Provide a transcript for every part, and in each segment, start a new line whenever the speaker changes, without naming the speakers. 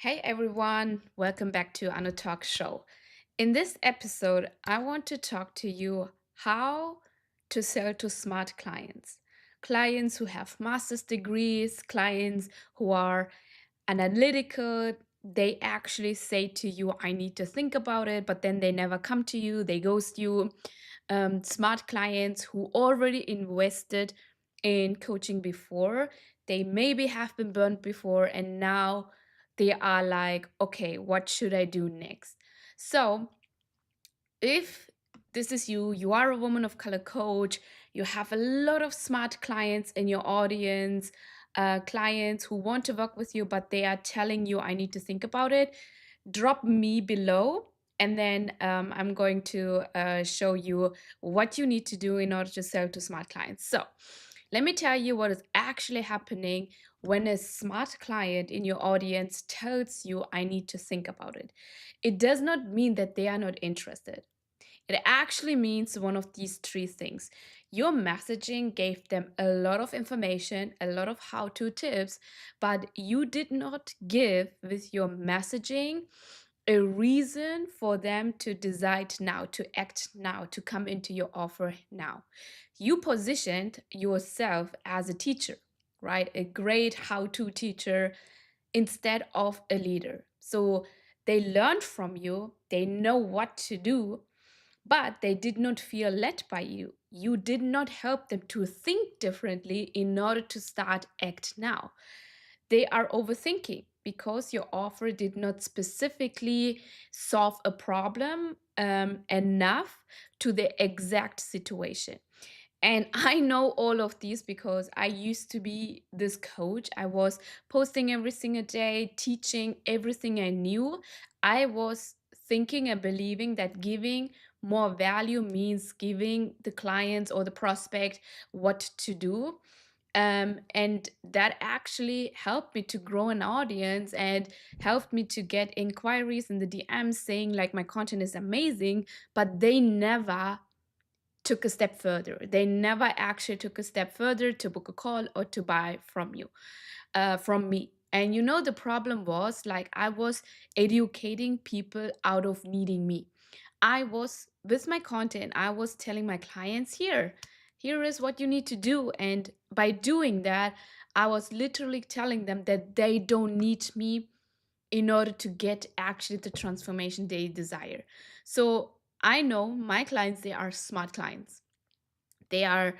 Hey everyone, welcome back to Anu Talk Show. In this episode, I want to talk to you how to sell to smart clients. Clients who have master's degrees, clients who are analytical, they actually say to you, I need to think about it, but then they never come to you, they ghost you. Smart clients who already invested in coaching before, they maybe have been burnt before, and now they are like, okay, what should I do next? So, if this is you, you are a woman of color coach, you have a lot of smart clients in your audience, clients who want to work with you, but they are telling you, I need to think about it, drop me below. And then I'm going to show you what you need to do in order to sell to smart clients. So, let me tell you what is actually happening when a smart client in your audience tells you, I need to think about it. It does not mean that they are not interested. It actually means one of these three things. Your messaging gave them a lot of information, a lot of how to tips, but you did not give with your messaging a reason for them to decide now, to act now, to come into your offer now. You positioned yourself as a teacher, right? A great how to teacher instead of a leader. So they learned from you, they know what to do, but they did not feel led by you. You did not help them to think differently in order to start act now. They are overthinking because your offer did not specifically solve a problem enough to the exact situation. And I know all of these because I used to be this coach. I was posting every single day, teaching everything I knew. I was thinking and believing that giving more value means giving the clients or the prospect what to do. And that actually helped me to grow an audience and helped me to get inquiries in the DMs saying, like, my content is amazing, but they never took a step further. They never actually took a step further to book a call or to buy from you, from me. And the problem was, like, I was educating people out of needing me. I was with my content, I was telling my clients, here is what you need to do. And by doing that, I was literally telling them that they don't need me in order to get actually the transformation they desire. So I know my clients, they are smart clients. They are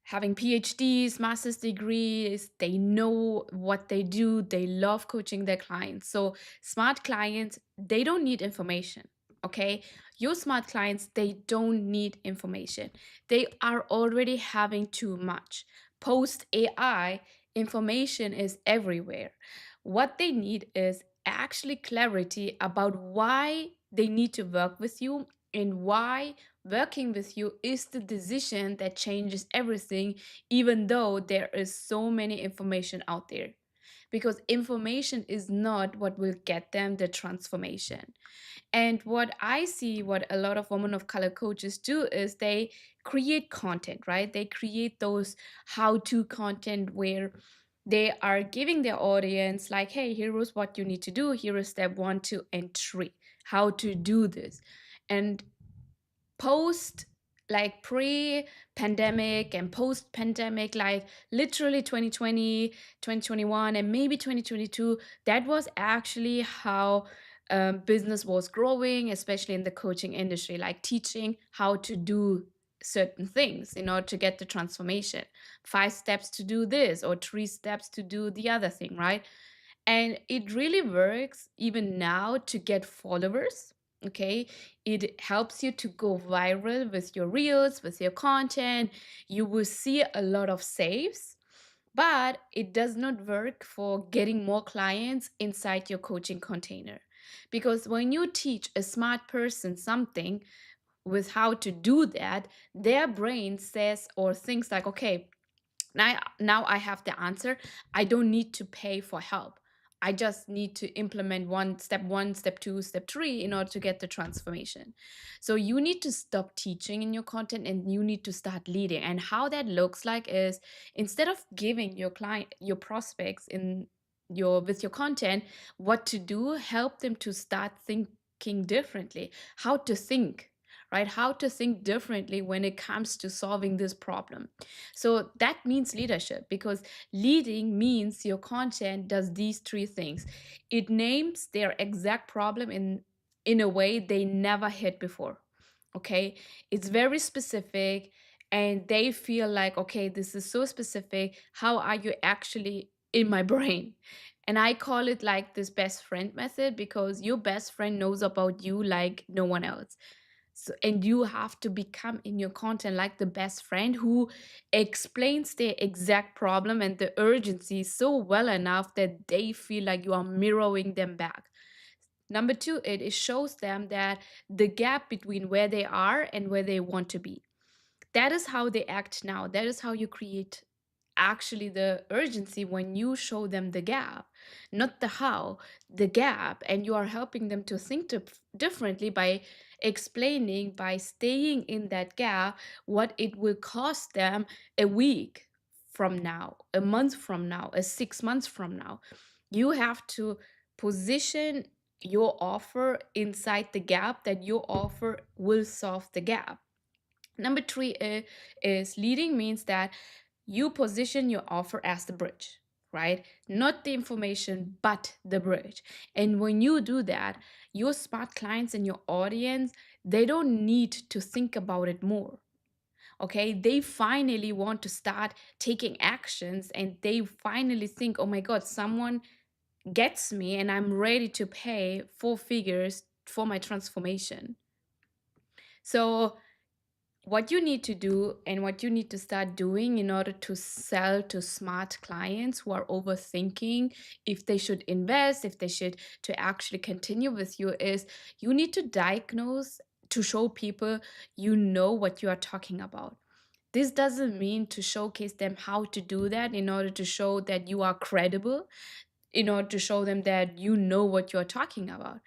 having PhDs, master's degrees, they know what they do, they love coaching their clients. So, smart clients, they don't need information. Okay, your smart clients, they don't need information. They are already having too much. Post AI, information is everywhere. What they need is actually clarity about why they need to work with you and why working with you is the decision that changes everything, even though there is so many information out there. Because information is not what will get them the transformation. And what I see, what a lot of women of color coaches do is they create content, right? They create those how to content where they are giving their audience, like, hey, here is what you need to do. Here is step one, two, and three, how to do this. And post, like pre-pandemic and post-pandemic, like literally 2020, 2021, and maybe 2022, that was actually how business was growing, especially in the coaching industry, like teaching how to do certain things in order to get the transformation, 5 steps to do this or 3 steps to do the other thing, right? And it really works even now to get followers. Okay, it helps you to go viral with your reels, with your content. You will see a lot of saves, but it does not work for getting more clients inside your coaching container. Because when you teach a smart person something with how to do that, their brain says or thinks like, okay, now I have the answer. I don't need to pay for help. I just need to implement one, step two, step three in order to get the transformation. So you need to stop teaching in your content and you need to start leading. And how that looks like is, instead of giving your client, your prospects in your content, what to do, help them to start thinking differently, how to think, right? How to think differently when it comes to solving this problem. So that means leadership, because leading means your content does these three things. It names their exact problem in a way they never hit before. Okay, it's very specific, and they feel like, okay, this is so specific, how are you actually in my brain? And I call it like this best friend method, because your best friend knows about you like no one else. So, and you have to become in your content like the best friend who explains their exact problem and the urgency so well enough that they feel like you are mirroring them back. Number two, it shows them that the gap between where they are and where they want to be. That is how they act now. That is how you create actually the urgency, when you show them the gap, not the how, the gap. And you are helping them to think differently by explaining, by staying in that gap, what it will cost them a week from now, a month from now, a 6 months from now. You have to position your offer inside the gap, that your offer will solve the gap. Number three is leading means that you position your offer as the bridge, right? Not the information, but the bridge. And when you do that, your smart clients and your audience, they don't need to think about it more. Okay, they finally want to start taking actions, and they finally think, oh my God, someone gets me and I'm ready to pay 4 figures for my transformation. So what you need to do and what you need to start doing in order to sell to smart clients who are overthinking if they should invest, if they should to actually continue with you, is you need to diagnose, to show people you know what you are talking about. This doesn't mean to showcase them how to do that in order to show that you are credible, in order to show them that you know what you're talking about.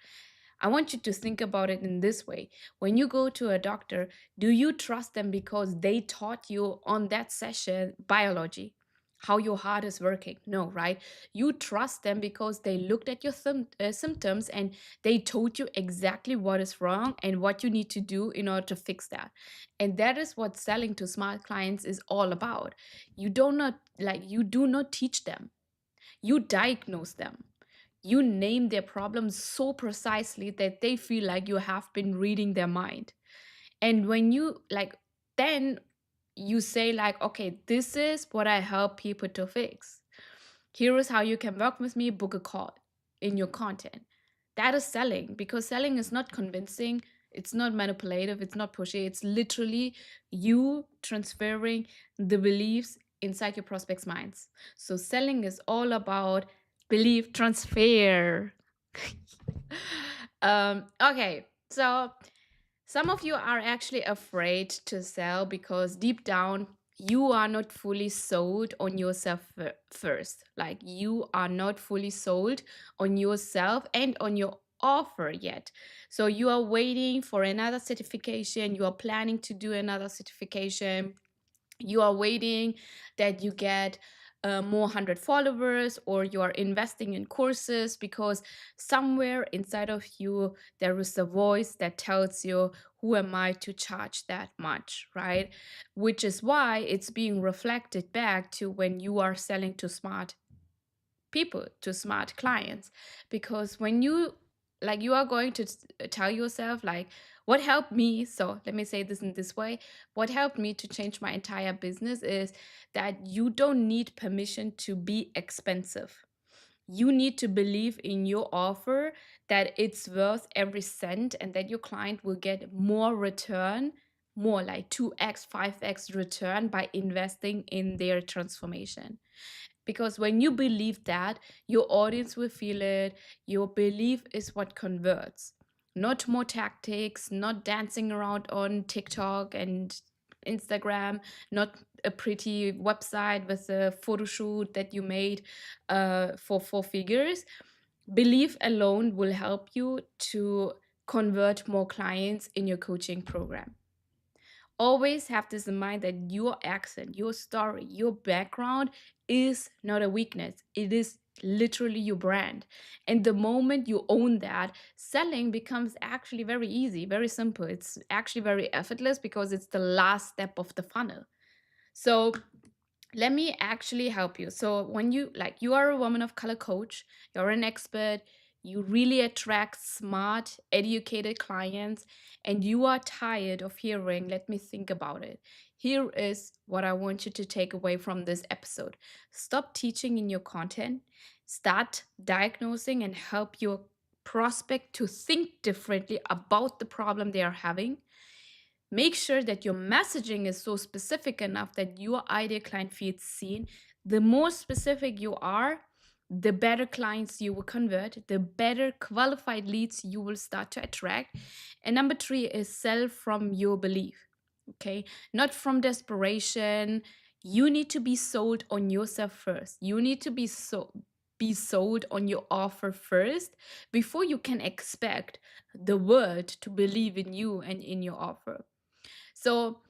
I want you to think about it in this way. When you go to a doctor, do you trust them because they taught you on that session biology, how your heart is working? No, right? You trust them because they looked at your symptoms and they told you exactly what is wrong and what you need to do in order to fix that. And that is what selling to smart clients is all about. You do not teach them. You diagnose them. You name their problems so precisely that they feel like you have been reading their mind. And when you then you say like, okay, this is what I help people to fix. Here is how you can work with me, book a call in your content. That is selling, because selling is not convincing, it's not manipulative, it's not pushy. It's literally you transferring the beliefs inside your prospects' minds. So selling is all about belief transfer. Okay, so some of you are actually afraid to sell because deep down you are not fully sold on yourself first. Like, you are not fully sold on yourself and on your offer yet. So you are waiting for another certification, you are planning to do another certification, you are waiting that you get more 100 followers, or you are investing in courses because somewhere inside of you there is a voice that tells you, who am I to charge that much, right? Which is why it's being reflected back to when you are selling to smart people, to smart clients. Because when you you are going to tell yourself like, what helped me, so let me say this in this way, what helped me to change my entire business is that you don't need permission to be expensive. You need to believe in your offer, that it's worth every cent, and that your client will get more return, more like 2x 5x return by investing in their transformation. Because when you believe that, your audience will feel it. Your belief is what converts. Not more tactics, not dancing around on TikTok and Instagram, not a pretty website with a photo shoot that you made for 4 figures. Belief alone will help you to convert more clients in your coaching program. Always have this in mind, that your accent, your story, your background is not a weakness. It is literally your brand. And the moment you own that, selling becomes actually very easy, very simple. It's actually very effortless because it's the last step of the funnel. So let me actually help you. So when you are a woman of color coach, you're an expert, you really attract smart, educated clients, and you are tired of hearing, let me think about it. Here is what I want you to take away from this episode. Stop teaching in your content, start diagnosing and help your prospect to think differently about the problem they are having. Make sure that your messaging is so specific enough that your ideal client feels seen. The more specific you are, the better clients you will convert, the better qualified leads you will start to attract. And number three is sell from your belief, okay? Not from desperation. You need to be sold on yourself first. You need to be sold on your offer first before you can expect the world to believe in you and in your offer. So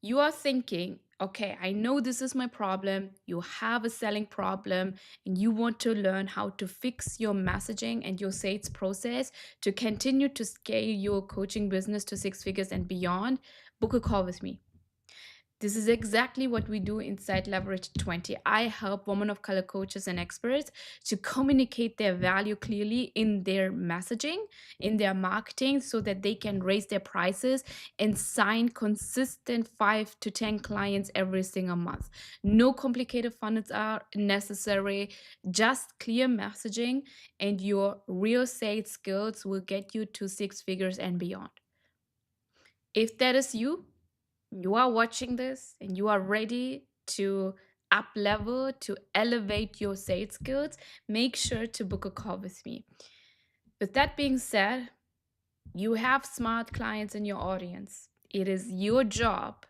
you are thinking, okay, I know this is my problem. You have a selling problem and you want to learn how to fix your messaging and your sales process to continue to scale your coaching business to six figures and beyond. Book a call with me. This is exactly what we do inside Leverage 20. I help women of color coaches and experts to communicate their value clearly in their messaging, in their marketing, so that they can raise their prices and sign consistent 5 to 10 clients every single month. No complicated funnels are necessary, just clear messaging, and your real sales skills will get you to six figures and beyond. If that is you are watching this and you are ready to up level, to elevate your sales skills, make sure to book a call with me. With that being said, you have smart clients in your audience. It is your job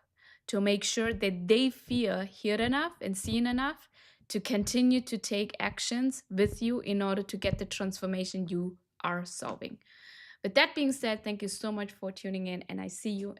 to make sure that they feel heard enough and seen enough to continue to take actions with you in order to get the transformation you are solving. With that being said, thank you so much for tuning in, and I see you